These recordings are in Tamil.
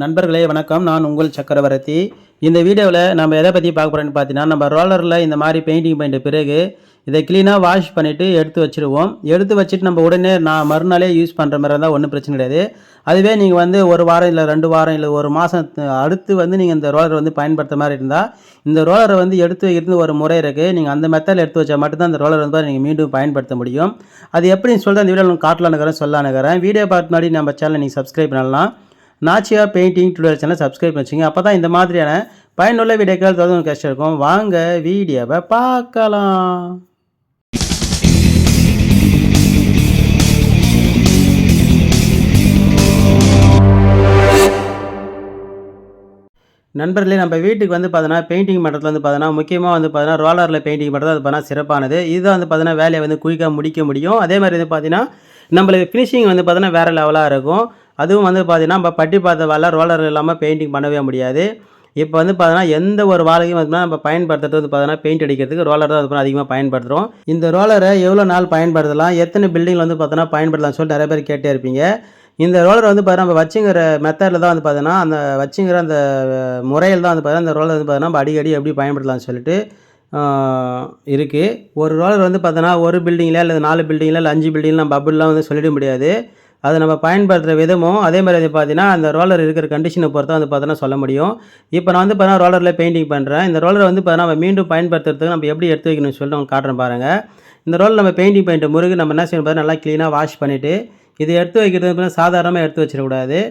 நண்பர்களே வணக்கம். நான் உங்கள் சக்கரவர்த்தி. இந்த வீடியோவில் நம்ம எதை பற்றி பார்க்க போகிறோன்னு பார்த்தீங்கன்னா, நம்ம ரோலரில் இந்த மாதிரி பெயிண்டிங் பண்ணிட்ட பிறகு இதை க்ளீனாக வாஷ் பண்ணிவிட்டு எடுத்து வச்சுருவோம். எடுத்து வச்சுட்டு நம்ம உடனே மறுநாளே யூஸ் பண்ணுற மாதிரி இருந்தால் ஒன்றும் பிரச்சனை கிடையாது. அதுவே நீங்கள் வந்து ஒரு வாரம் இல்லை 2 வாரம் இல்லை ஒரு மாதம் அடுத்து நீங்கள் இந்த ரோலரை பயன்படுத்த மாதிரி இருந்தால், இந்த ரோலரை எடுத்து வைக்கிறது ஒரு முறை இருக்குது. நீங்கள் அந்த மெத்தடில் எடுத்து வச்சா மட்டும்தான் அந்த ரோலர் நீங்கள் மீண்டும் பயன்படுத்த முடியும். அது எப்படின்னு சொல்லிட்டு அந்த வீடியோவில் காட்டலான்னு சொல்லலான்னு வீடியோ பார்த்து முன்னாடி நம்ம சேனலை நீங்கள் சப்ஸ்கிரைப் பண்ணலாம். நாச்சியா பெயிண்டிங் டுடோரியல் சேனல் சப்ஸ்கிரைப் பண்ணிச்சிங்க. அப்போ தான் இந்த மாதிரியான பயனுள்ள வீடியோக்கள் தொடர்ந்து கஷ்டம் இருக்கும். வாங்க வீடியோவை பார்க்கலாம். நண்பர்களே, நம்ம வீட்டுக்கு பார்த்தோன்னா பெயிண்டிங் பண்ணுறதுல பார்த்தோன்னா முக்கியமாக பார்த்தோன்னா ரோலரில் பெயிண்டிங் பண்ணுறது அது பார்த்தா சிறப்பானது. இதுதான் பார்த்தோன்னா வேலையை குயிக்காக முடிக்க முடியும். அதே மாதிரி பார்த்தீங்கன்னா நம்மளுக்கு ஃபினிஷிங் பார்த்தோன்னா வேறு லெவலாக இருக்கும். அதுவும் பார்த்தீங்கன்னா நம்ம பட்டி பார்த்த வேலை ரோலர் இல்லாமல் பெயிண்டிங் பண்ணவே முடியாது. இப்போ பார்த்தோன்னா எந்த ஒரு வாழையும் நம்ம பயன்படுத்துறது பார்த்தோன்னா பெயிண்ட் அடிக்கிறதுக்கு ரோலர் தான் அதிகமாக பயன்படுத்துகிறோம். இந்த ரோலரை எவ்வளோ நாள் பயன்படுத்தலாம், எத்தனை பில்டிங்கில் பார்த்தோன்னா பயன்படுத்தலாம்னு சொல்லிட்டு நிறைய பேர் கேட்டே இருப்பீங்க. இந்த ரோலர் பார்த்தீங்கன்னா நம்ம வச்சுங்கிற மெத்தடில் தான் பார்த்தோன்னா அந்த வச்சுங்கிற அந்த முறையில் தான் பார்த்தீங்கன்னா இந்த ரோலர் பார்த்தோன்னா நம்ம அடிக்கடி எப்படி பயன்படுத்தலாம்னு சொல்லிட்டு இருக்குது. ஒரு ரோலர் பார்த்தோன்னா ஒரு பில்டிங்கில் அல்லது 4 பில்டிங்கில் இல்லை 5 பில்டிங்கில் நம்ம பபுள்லாம் சொல்லிட முடியாது. அதை நம்ம பயன்படுத்துகிற விதமும் அதே மாதிரி பார்த்தீங்கன்னா அந்த ரோலர் இருக்கிற கண்டிஷனை பொறுத்து பார்த்தோன்னா சொல்ல முடியும். இப்போ நான் பார்த்தீங்கன்னா ரோலரில் பெயிண்டிங் பண்ணுறேன். இந்த ரோலரை பார்த்தீங்கன்னா நம்ம மீண்டும் பயன்படுத்துறதுக்கு நம்ம எப்படி எடுத்து வைக்கணும்னு சொல்லிட்டு உங்களுக்கு காட்டுறேன் பாருங்கள். இந்த ரோலர் நம்ம பெயிண்டிங் பண்ணிட்டு முருகு நம்ம என்ன செய்யணும் பார்த்தா நல்லா க்ளீனாக வாஷ் பண்ணிவிட்டு இதை எடுத்து வைக்கிறது சாதாரணமாக எடுத்து வச்சிடக்கூடாது.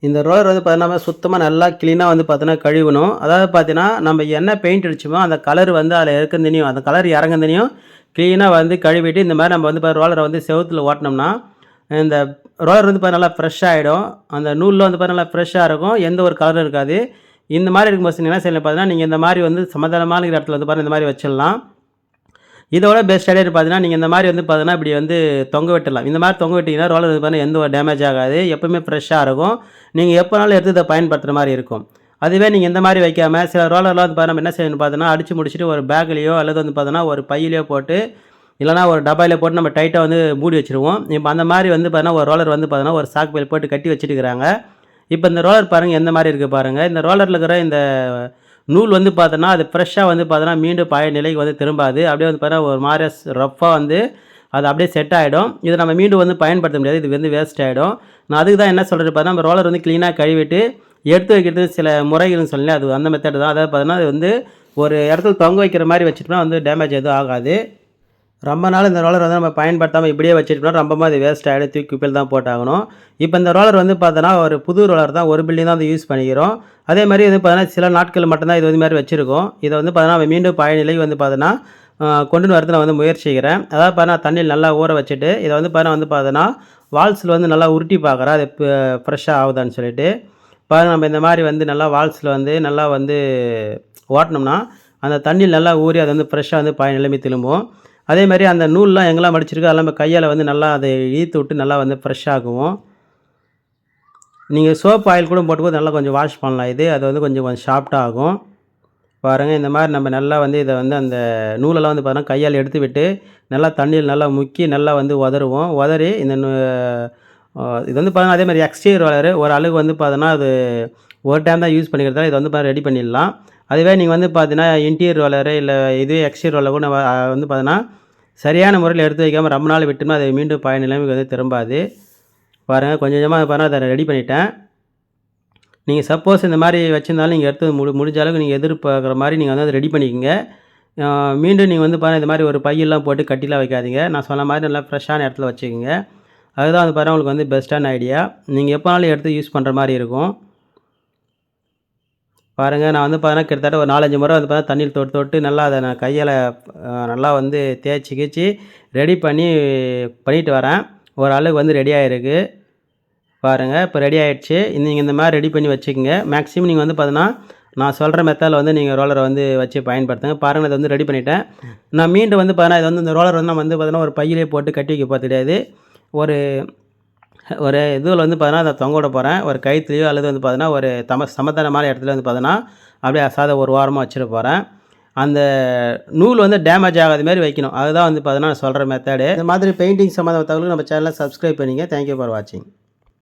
இந்த ரோலர் பார்த்தீங்கன்னா சுத்தமாக நல்லா க்ளீனாக பார்த்தோன்னா கழுவணும். அதாவது பார்த்தீங்கன்னா நம்ம என்ன பெயிண்ட் அடிச்சோமோ அந்த கலர் அதில் இருக்கிறதையும் அந்த கலர் இறங்குறதையும் க்ளீனாக கழுவிட்டு இந்த மாதிரி நம்ம ரோலரை செவுத்தில் ஓட்டினோம்னா இந்த ரோலர் நல்லா ஃப்ரெஷ்ஷாக ஆகிடும். அந்த நூலில் நல்லா ஃப்ரெஷ்ஷாக இருக்கும், எந்த ஒரு கலரும் இருக்காது. இந்த மாதிரி இருக்கும்போது என்ன செய்யலாம் பார்த்தீங்கன்னா நீங்கள் இந்த மாதிரி சமாதானமான இடத்துல பாருங்கள் இந்த மாதிரி வச்சிடலாம். இதோட பெஸ்ட் ஐடியா பார்த்தீங்கன்னா நீங்கள் இந்த மாதிரி பார்த்தீங்கன்னா இப்படி தொங்க விட்டுடலாம். இந்த மாதிரி தொங்க விட்டிங்கன்னா ரோலர் பார்த்தீங்கன்னா எந்த ஒரு டேமேஜ் ஆகாது, எப்போவுமே ஃப்ரெஷ்ஷாக இருக்கும். நீங்கள் எப்போனாலும் எடுத்து இதை பயன்படுத்துகிற மாதிரி இருக்கும். அதுவே நீங்கள் இந்த மாதிரி வைக்காமல் சில ரோலர்லாம் பார்த்தீங்கன்னா நம்ம என்ன செய்யணும் பார்த்தீங்கன்னா அடித்து முடிச்சுட்டு ஒரு பேக்லேயோ அல்லது பார்த்தீங்கன்னா ஒரு பையிலையோ போட்டு இல்லைனா ஒரு டப்பாயில் போட்டு நம்ம டைட்டாக மூடி வச்சுருவோம். இப்போ அந்த மாதிரி பார்த்தீங்கன்னா ஒரு ரோலர் பார்த்தீங்கன்னா ஒரு சாக் பையில் போட்டு கட்டி வச்சுட்டுக்கிறாங்க. இப்போ இந்த ரோலர் பாருங்கள் எந்த மாதிரி இருக்குது பாருங்கள். இந்த ரோலரில் இருக்கிற இந்த நூல் பார்த்தோன்னா அது ஃப்ரெஷ்ஷாக பார்த்தோன்னா மீண்டும் பழைய நிலைக்கு திரும்பாது. அப்படியே பார்த்தீங்கன்னா ஒரு மாதிரி ரஃப்பாக அது அப்படியே செட் ஆகிடும். இதை நம்ம மீண்டும் பயன்படுத்த முடியாது, இது வேஸ்ட் ஆகிடும். நான் அதுக்கு தான் என்ன சொல்கிறது பார்த்தா நம்ம ரோலர் க்ளீனாக கழுவிட்டு எடுத்து வைக்கிறது சில முறைகள்னு சொல்லி அது அந்த மெத்தட் தான். அதாவது பார்த்தீங்கன்னா அது ஒரு இடத்துல தொங்க வைக்கிற மாதிரி வச்சுட்டோம்னா டேமேஜ் எதுவும் ஆகாது. ரொம்ப நாள் இந்த ரோலர் நம்ம பயன்படுத்தாமல் இப்படியே வச்சுட்டோம்னா ரொம்பமாக அது வேஸ்ட் ஆகிடும், தூக்கி குப்பையில் தான் போட்டாகணும். இப்போ இந்த ரோலர் பார்த்தோன்னா ஒரு புது ரோலர் தான், ஒரு பில்டிங் தான் யூஸ் பண்ணிக்கிறோம். அதே மாதிரி பார்த்தோன்னா சில நாட்கள் மட்டும்தான் இது மாதிரி வச்சுருக்கோம். இதை பார்த்தோன்னா மீண்டும் பழைய நிலைக்கு பார்த்தோன்னா கொண்டு வரது நான் முயற்சிக்கிறேன். அதாவது பார்த்தா தண்ணியில் நல்லா ஊற வச்சுட்டு இதை பார்த்தோன்னா வால்ஸில் நல்லா உருட்டி பார்க்குறேன் அது ஃப்ரெஷ்ஷாக ஆகுதான்னு சொல்லிட்டு பாருங்கள். நம்ம இந்த மாதிரி நல்லா வால்ஸில் நல்லா ஓட்டினோம்னா அந்த தண்ணியில் நல்லா ஊறி அது ஃப்ரெஷ்ஷாக பழைய நிலைமை திரும்பும். அதே மாதிரி அந்த நூல்லாம் எங்கெல்லாம் மடிச்சிருக்கோ அதெல்லாம் நம்ம கையால் நல்லா அதை இழுத்து விட்டு நல்லா ஃப்ரெஷ்ஷாகுவோம். நீங்கள் சோப் ஆயில் கூட போட்டும்போது நல்லா கொஞ்சம் வாஷ் பண்ணலாம். இது அது கொஞ்சம் ஷார்ப்டாக ஆகும். பாருங்கள் இந்த மாதிரி நம்ம நல்லா இதை அந்த நூலெல்லாம் பார்த்தோன்னா கையால் எடுத்து விட்டு நல்லா தண்ணியில் நல்லா முக்கி நல்லா உதறுவோம். உதறி இந்த இது பார்த்தோன்னா அதே மாதிரி எக்ஸ்டீரியர் ரோலரு ஒரு அழுகு பார்த்தோன்னா அது ஒரு டைம் தான் யூஸ் பண்ணிக்கிறதால இதை ரெடி பண்ணிடலாம். அதுவே நீங்கள் பார்த்தீங்கன்னா இன்டீரியர் ரோலரு இல்லை இதுவே எக்ஸ்டீரியர் ரோலர் கூட பார்த்தோன்னா சரியான முறையில் எடுத்து வைக்காமல் ரொம்ப நாள் விட்டோம்னா அதை மீண்டும் பழைய நிலைமைக்கு திரும்பாது. பாருங்கள் கொஞ்சம் கொஞ்சமாக பாருங்கள் அதை ரெடி பண்ணிட்டேன். நீங்கள் சப்போஸ் இந்த மாதிரி வச்சுருந்தாலும் நீங்கள் எடுத்து முடிஞ்ச அளவுக்கு நீங்கள் எதிர்பார்க்குற மாதிரி நீங்கள் அதை ரெடி பண்ணிக்கோங்க. மீண்டும் நீங்கள் பாருங்கள் இந்த மாதிரி ஒரு பையெல்லாம் போட்டு கட்டிலாம் வைக்காதீங்க. நான் சொன்ன மாதிரி நல்லா ஃப்ரெஷ்ஷான இடத்துல வச்சுக்கோங்க. அதுதான் பாருங்கள் உங்களுக்கு பெஸ்ட்டான ஐடியா. நீங்கள் எப்போனாலும் எடுத்து யூஸ் பண்ணுற மாதிரி இருக்கும். பாருங்கள் நான் பார்த்தீங்கன்னா கிட்டத்தட்ட ஒரு 4-5 முறை பார்த்தா தண்ணியில் தொட்டு தொட்டு நல்லா அதை நான் கையால் நல்லா தேய்ச்சி கீச்சி ரெடி பண்ணிட்டு வரேன். ஒரு அளவுக்கு ரெடி ஆகிருக்கு பாருங்கள். இப்போ ரெடி ஆகிடுச்சு. நீங்கள் இந்த மாதிரி ரெடி பண்ணி வச்சுக்கோங்க. மேக்ஸிமம் நீங்கள் பார்த்தீங்கன்னா நான் சொல்கிற மெத்தடில் நீங்கள் ரோலரை வச்சு பயன்படுத்துங்க. பாருங்கள் இதை ரெடி பண்ணிவிட்டேன். நான் மீண்டும் பார்த்தீங்கன்னா இது இந்த ரோலர் நான் பார்த்தீங்கன்னா ஒரு பையிலே போட்டு கட்டி வைக்க போகிறது கிடையாது. ஒரு இதில் பார்த்தீங்கன்னா அதை தொங்க விட போகிறேன். ஒரு கயிற்றுலையோ அல்லது பார்த்தீங்கன்னா ஒரு சமதளமான இடத்துல பார்த்தீங்கன்னா அப்படியே அசாத ஒரு வாரமாக வச்சிட போகிறேன். அந்த நூல் டேமேஜ் ஆகாத மாதிரி வைக்கணும். அதுதான் பார்த்தீங்கன்னா நான் சொல்கிற மெத்தடு. இந்த மாதிரி பெயிண்டிங் சம்மந்தமான தகவலுக்கு நம்ம சேனலை சப்ஸ்கிரைப் பண்ணிங்க. தேங்க்யூ ஃபார் வாட்சிங்.